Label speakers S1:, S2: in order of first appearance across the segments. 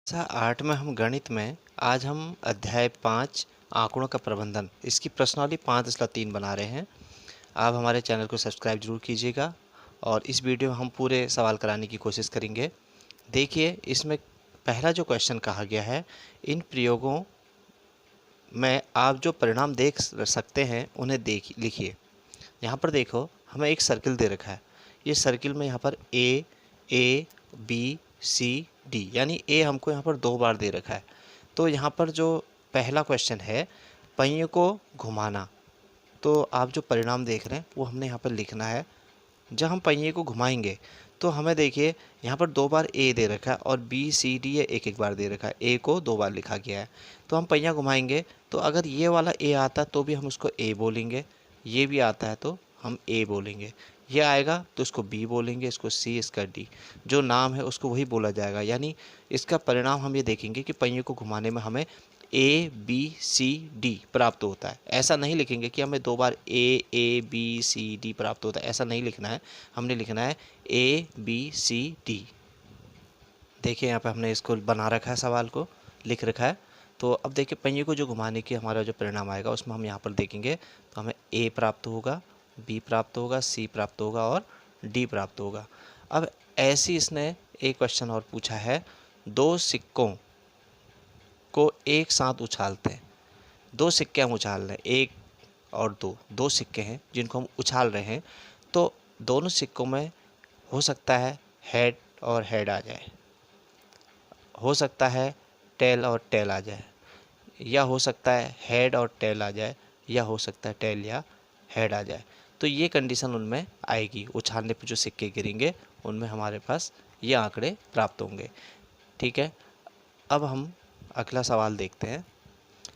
S1: कक्षा 8 में हम गणित में आज हम अध्याय 5 आंकड़ों का प्रबंधन इसकी प्रश्नावली 5/3 बना रहे हैं। आप हमारे चैनल को सब्सक्राइब जरूर कीजिएगा और इस वीडियो में हम पूरे सवाल कराने की कोशिश करेंगे। देखिए, इसमें पहला जो क्वेश्चन कहा गया है, इन प्रयोगों में आप जो परिणाम देख सकते हैं उन्हें लिखिए। यहाँ पर देखो, हमें एक सर्किल दे रखा है। ये सर्किल में यहाँ पर ए बी सी डी, यानी ए हमको यहाँ पर 2 बार दे रखा है। तो यहाँ पर जो पहला क्वेश्चन है, पहिए को घुमाना, तो आप जो परिणाम देख रहे हैं वो हमने यहाँ पर लिखना है। जब हम पहिए को घुमाएंगे तो हमें देखिए यहाँ पर 2 बार ए दे रखा है और बी सी डी एक एक बार दे रखा है। ए को 2 बार लिखा गया है। तो हम पहिया घुमाएंगे तो अगर ये वाला ए आता तो भी हम उसको ए बोलेंगे, ये भी आता है तो हम ए बोलेंगे, ये आएगा तो इसको बी बोलेंगे, इसको सी, इसका डी। जो नाम है उसको वही बोला जाएगा। यानी इसका परिणाम हम ये देखेंगे कि पहिए को घुमाने में हमें ए बी सी डी प्राप्त होता है। ऐसा नहीं लिखेंगे कि हमें 2 बार ए बी सी डी प्राप्त होता है, ऐसा नहीं लिखना है। हमने लिखना है ए बी सी डी। देखिए यहाँ पे हमने इसको बना रखा है, सवाल को लिख रखा है। तो अब देखिए, पहिए को जो घुमाने की हमारा जो परिणाम आएगा उसमें हम यहाँ पर देखेंगे तो हमें ए प्राप्त होगा, बी प्राप्त होगा, सी प्राप्त होगा और डी प्राप्त होगा। अब ऐसी इसने एक क्वेश्चन और पूछा है, 2 सिक्कों को एक साथ उछालते हैं। 2 सिक्के हम उछाल रहे हैं, 1 और 2, 2 सिक्के हैं जिनको हम उछाल रहे हैं। तो दोनों सिक्कों में हो सकता है हेड और हेड आ जाए, हो सकता है टेल और टेल आ जाए, या हो सकता है हेड और टेल आ जाए, या हो सकता है टेल या हेड आ जाए। तो ये कंडीशन उनमें आएगी। उछालने पे जो सिक्के गिरेंगे उनमें हमारे पास ये आंकड़े प्राप्त होंगे। ठीक है, अब हम अगला सवाल देखते हैं।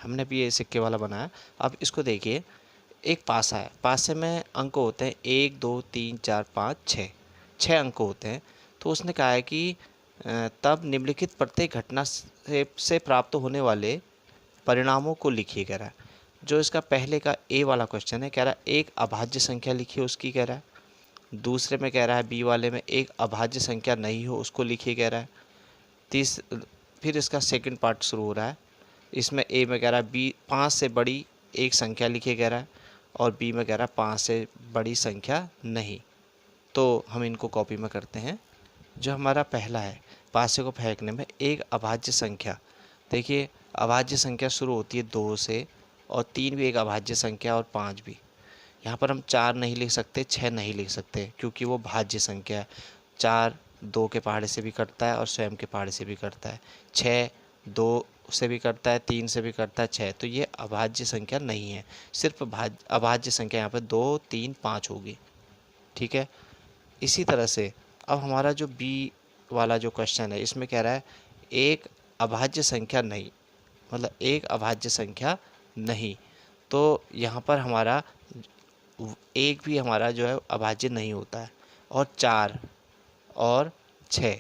S1: हमने भी ये सिक्के वाला बनाया। अब इसको देखिए, एक पासा है, पासे में अंक होते हैं 1 2 3 4 5 6, 6 अंक होते हैं। तो उसने कहा है कि तब निम्नलिखित प्रत्येक घटना से प्राप्त होने वाले परिणामों को लिखिए, कह रहा है। जो इसका पहले का ए वाला क्वेश्चन है, कह रहा है एक अभाज्य संख्या लिखिए, उसकी कह रहा है। दूसरे में कह रहा है बी वाले में एक अभाज्य संख्या नहीं हो उसको लिखिए, कह रहा है। फिर इसका सेकंड पार्ट शुरू हो रहा है। इसमें ए में कह रहा है बी 5 से बड़ी एक संख्या लिखिए, कह रहा है, और बी में कह रहा है 5 से बड़ी संख्या नहीं। तो हम इनको कॉपी में करते हैं। जो हमारा पहला है, पासे को फेंकने में एक अभाज्य संख्या, देखिए अभाज्य संख्या शुरू होती है 2 से, और 3 भी एक अभाज्य संख्या और 5 भी। यहाँ पर हम 4 नहीं लिख सकते, 6 नहीं लिख सकते, क्योंकि वो भाज्य संख्या है। 4 2 के पहाड़े से भी कटता है और स्वयं के पहाड़े से भी कटता है। 6 2 से भी कटता है, 3 से भी कटता है, 6। तो ये अभाज्य संख्या नहीं है, सिर्फ अभाज्य संख्या यहाँ पर 2 3 5 होगी। ठीक है, इसी तरह से अब हमारा जो बी वाला जो क्वेश्चन है, इसमें कह रहा है एक अभाज्य संख्या नहीं, मतलब एक अभाज्य संख्या नहीं। तो यहाँ पर हमारा एक भी हमारा जो है अभाज्य नहीं होता है, और 4 और 6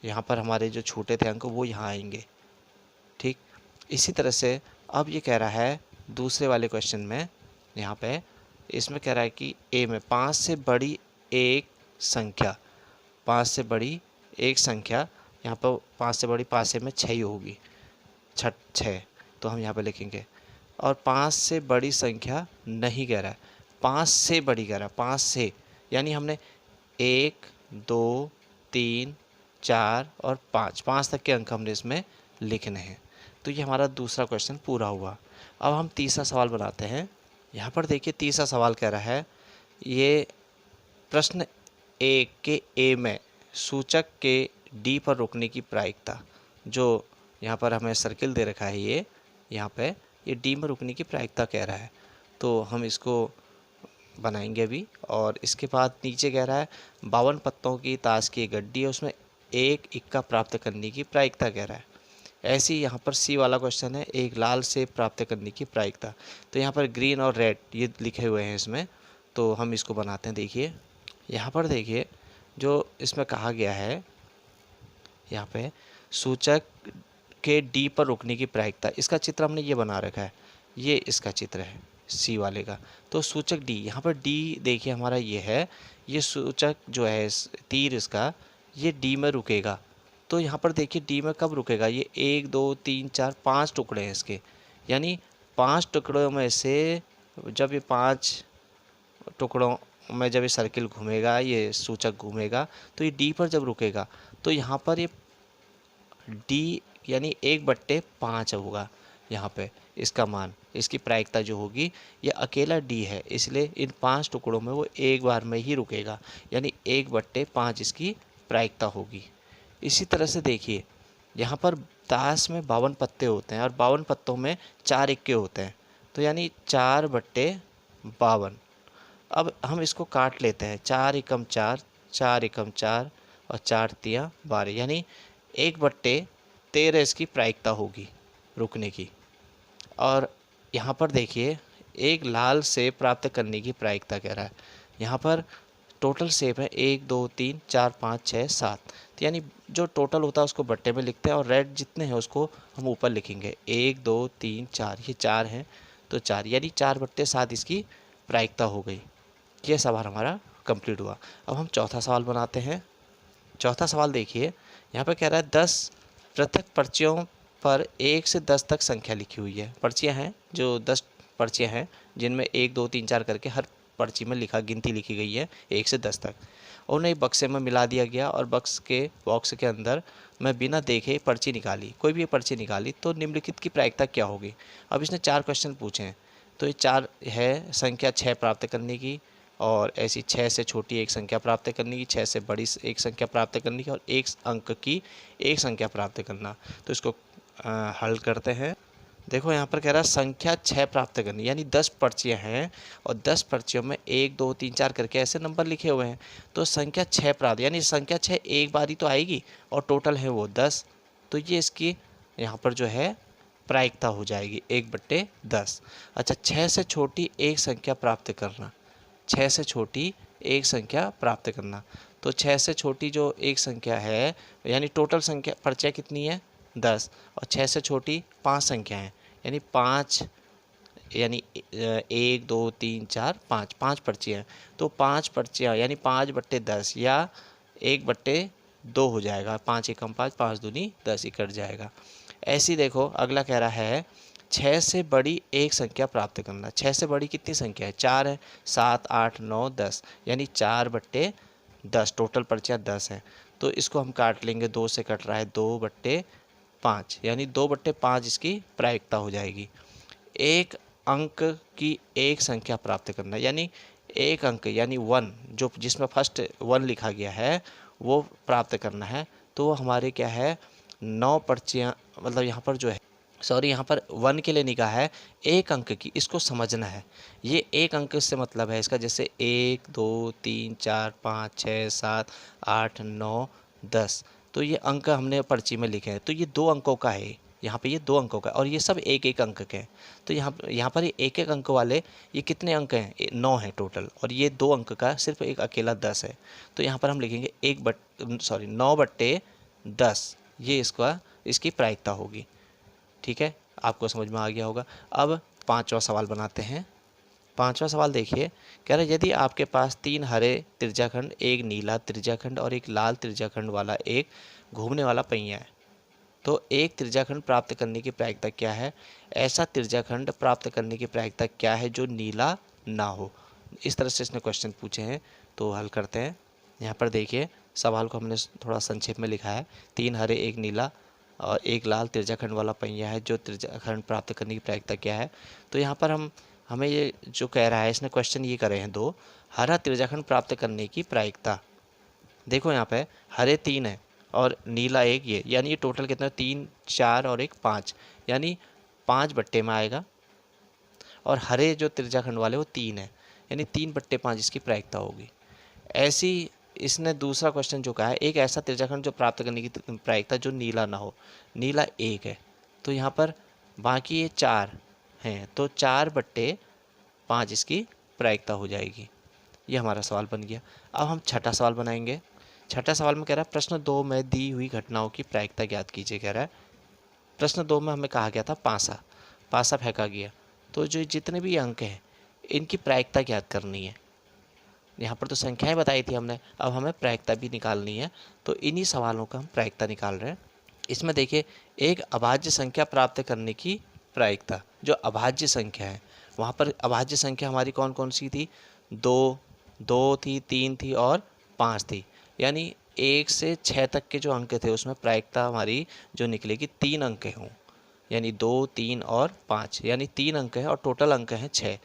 S1: यहाँ पर हमारे जो छोटे थे अंक वो यहाँ आएंगे। ठीक, इसी तरह से अब ये कह रहा है दूसरे वाले क्वेश्चन में, यहाँ पे इसमें कह रहा है कि ए में 5 से बड़ी एक संख्या, 5 से बड़ी एक संख्या, यहाँ पर 5 से बड़ी पासे में 6 ही होगी, 6। तो हम यहाँ पे लिखेंगे। और 5 से बड़ी संख्या नहीं कह रहा है, 5 से बड़ी कह रहा है, 5 से, यानी हमने 1 2 3 4 और 5 तक के अंक हमने इसमें लिखने हैं। तो ये हमारा दूसरा क्वेश्चन पूरा हुआ। अब हम तीसरा सवाल बनाते हैं। यहाँ पर देखिए, तीसरा सवाल कह रहा है, ये प्रश्न एक के ए में सूचक के डी पर रुकने की प्रायिकता, जो यहाँ पर हमें सर्किल दे रखा है, ये यहाँ पे ये डी में रुकने की प्रायिकता कह रहा है। तो हम इसको बनाएंगे अभी। और इसके बाद नीचे कह रहा है 52 पत्तों की ताश की एक गड्डी है, उसमें एक इक्का प्राप्त करने की प्रायिकता कह रहा है। ऐसे ही यहाँ पर सी वाला क्वेश्चन है, एक लाल सेब प्राप्त करने की प्रायिकता। तो यहाँ पर ग्रीन और रेड ये लिखे हुए हैं इसमें, तो हम इसको बनाते हैं। देखिए यहाँ पर देखिए, जो इसमें कहा गया है, यहाँ पे सूचक के डी पर रुकने की प्रायिकता, इसका चित्र हमने ये बना रखा है, ये इसका चित्र है सी वाले का। तो सूचक डी, यहाँ पर डी देखिए हमारा ये है, ये सूचक जो है तीर इसका, ये डी में रुकेगा। तो यहाँ पर देखिए डी में कब रुकेगा, ये 1 2 3 4 5 टुकड़े हैं इसके, यानी 5 टुकड़ों में से जब ये 5 टुकड़ों में जब ये सर्किल घूमेगा, ये सूचक घूमेगा, तो ये डी पर जब रुकेगा तो यहाँ पर ये डी यानी 1/5 होगा। यहाँ पे इसका मान, इसकी प्रायिकता जो होगी, ये अकेला डी है, इसलिए इन 5 टुकड़ों में वो एक बार में ही रुकेगा, यानी 1/5 इसकी प्रायिकता होगी। इसी तरह से देखिए यहाँ पर ताश में 52 पत्ते होते हैं और 52 पत्तों में 4 इक्के होते हैं, तो यानी 4/52। अब हम इसको काट लेते हैं, 4 एकम 4, 4 एकम 4 और 4 तिया 12, यानी 1/13 इसकी प्रायिकता होगी रुकने की। और यहाँ पर देखिए एक लाल सेब प्राप्त करने की प्रायिकता कह रहा है। यहाँ पर टोटल सेब है 1 2 3 4 5 6 7, तो यानी जो टोटल होता है उसको बट्टे में लिखते हैं और रेड जितने हैं उसको हम ऊपर लिखेंगे। 1 2 3 4, ये 4 हैं तो 4, यानी 4/7 इसकी प्रायिकता हो गई। ये सवाल हमारा कंप्लीट हुआ। अब हम चौथा सवाल बनाते हैं। चौथा सवाल देखिए, यहाँ पे कह रहा है 10 पृथक पर्चियों पर 1 से 10 तक संख्या लिखी हुई है। पर्चियाँ हैं जो 10 पर्चियाँ हैं जिनमें 1 2 3 4 करके हर पर्ची में गिनती लिखी गई है 1 से 10 तक, और उन्हें बक्से में मिला दिया गया और बॉक्स के अंदर मैं बिना देखे पर्ची निकाली, कोई भी पर्ची निकाली तो निम्नलिखित की प्रायिकता क्या होगी। अब इसने 4 क्वेश्चन पूछे हैं, तो ये 4 है संख्या 6 प्राप्त करने की, और ऐसी 6 से छोटी एक संख्या प्राप्त करने की, 6 से बड़ी एक संख्या प्राप्त करने की, और 1 अंक की एक संख्या प्राप्त करना। तो इसको हल करते हैं। देखो यहाँ पर कह रहा है संख्या 6 प्राप्त करनी, यानी 10 पर्चियाँ हैं और 10 पर्चियों में 1 2 3 4 करके ऐसे नंबर लिखे हुए हैं, तो संख्या 6 प्राप्त, यानी संख्या 6 एक बार ही तो आएगी और टोटल है वो 10, तो ये इसकी यहाँ पर जो है प्रायिकता हो जाएगी 1/10। अच्छा, 6 से छोटी एक संख्या प्राप्त करना, 6 से छोटी एक संख्या प्राप्त करना, तो 6 से छोटी जो एक संख्या है, यानी टोटल संख्या पर्चियाँ कितनी है 10, और 6 से छोटी 5 संख्या हैं, यानी 5, यानी 1 2 3 4 5, 5 पर्चियाँ हैं, तो 5 पर्चियाँ यानी 5/10 या 1/2 हो जाएगा। 5 एकम 5, 5 दूनी 10 ही कट जाएगा। ऐसी देखो अगला कह रहा है 6 से बड़ी एक संख्या प्राप्त करना। 6 से बड़ी कितनी संख्या है, 4 है, 7 8 9 10, यानी 4/10, टोटल पर्चियाँ 10 हैं, तो इसको हम काट लेंगे, 2 से कट रहा है, 2/5, यानी 2/5 इसकी प्रायिकता हो जाएगी। एक अंक की एक संख्या प्राप्त करना, यानी एक अंक यानी 1, जो जिसमें फर्स्ट 1 लिखा गया है वो प्राप्त करना है, तो वो हमारे क्या है 9 पर्चियाँ, मतलब यहाँ पर जो है सॉरी यहाँ पर 1 के लिए निकाह है एक अंक की, इसको समझना है। ये एक अंक से मतलब है इसका, जैसे 1 2 3 4 5 6 7 8 9 10, तो ये अंक हमने पर्ची में लिखे हैं, तो ये 2 अंकों का है, यहाँ पे ये 2 अंकों का, और ये सब एक एक अंक के हैं। तो यहाँ पर ये एक एक अंक वाले ये कितने अंक हैं, 9 हैं टोटल, और ये 2 अंक का सिर्फ एक अकेला 10 है, तो यहाँ पर हम लिखेंगे 9/10, ये इसकी प्रायिकता होगी। ठीक है, आपको समझ में आ गया होगा। अब 5वां सवाल बनाते हैं। 5वां सवाल देखिए, कह रहा है यदि आपके पास 3 हरे त्रिज्याखंड, एक नीला त्रिज्याखंड और एक लाल त्रिज्याखंड वाला एक घूमने वाला पहिया है, तो एक त्रिज्याखंड प्राप्त करने की प्रायिकता क्या है। ऐसा त्रिज्याखंड प्राप्त करने की प्रायिकता क्या है जो नीला ना हो। इस तरह से इसने क्वेश्चन पूछे हैं, तो हल करते हैं। यहाँ पर देखिए सवाल को हमने थोड़ा संक्षेप में लिखा है, 3 हरे एक नीला और एक लाल त्रिज्याखंड वाला पहिया है, जो त्रिज्याखंड प्राप्त करने की प्रायिकता क्या है। तो यहाँ पर हमें ये जो कह रहा है, इसने क्वेश्चन ये करे हैं 2, हरा त्रिज्याखंड प्राप्त करने की प्रायिकता। देखो यहाँ पे हरे 3 है और नीला 1, ये यानी ये टोटल कितना 3 4 और 1 5, यानी 5 बट्टे में आएगा, और हरे जो त्रिज्याखंड वाले वो 3 है, यानी 3/5 इसकी प्रायिकता होगी। ऐसी इसने दूसरा क्वेश्चन जो कहा है, एक ऐसा त्रिज्याखंड जो प्राप्त करने की प्रायिकता जो नीला ना हो, नीला 1 है, तो यहाँ पर बाकी ये 4 हैं, तो 4/5 इसकी प्रायिकता हो जाएगी। ये हमारा सवाल बन गया। अब हम छठा सवाल बनाएंगे। छठा सवाल में कह रहा है प्रश्न 2 में दी हुई घटनाओं की प्रायिकता ज्ञात कीजिए। कह रहा है प्रश्न 2 में हमें कहा गया था पासा फेंका गया, तो जो जितने भी अंक हैं इनकी प्रायिकता ज्ञात करनी है। यहाँ पर तो संख्याएं बताई थी हमने, अब हमें प्रायिकता भी निकालनी है। तो इन्हीं सवालों का हम प्रायिकता निकाल रहे हैं। इसमें देखिए, एक अभाज्य संख्या प्राप्त करने की प्रायिकता, जो अभाज्य संख्या है वहाँ पर अभाज्य संख्या हमारी कौन कौन सी थी, 2 थी, 3 थी और 5 थी। यानी 1 से 6 तक के जो अंक थे उसमें प्रायिकता हमारी जो निकलेगी 3 अंक हों, यानी 2, 3 और 5, यानी 3 अंक है और टोटल अंक हैं 6।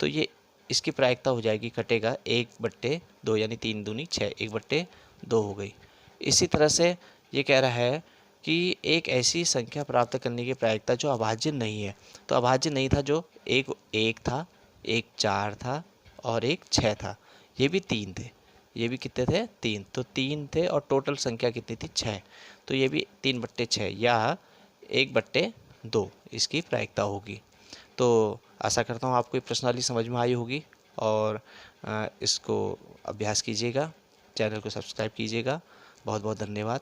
S1: तो ये इसकी प्रायिकता हो जाएगी, कटेगा 1/2, यानी 3 दूनी 6, 1/2 हो गई। इसी तरह से ये कह रहा है कि एक ऐसी संख्या प्राप्त करने की प्रायिकता जो अभाज्य नहीं है। तो अभाज्य नहीं था, जो एक 1 था, एक 4 था और एक 6 था, ये भी 3 थे, ये भी कितने थे, 3। तो 3 थे और टोटल संख्या कितनी थी, 6। तो ये भी 3/6 या 1/2 इसकी प्रायिकता होगी। तो आशा करता हूँ आपको ये प्रश्नावली समझ में आई होगी और इसको अभ्यास कीजिएगा, चैनल को सब्सक्राइब कीजिएगा। बहुत बहुत धन्यवाद।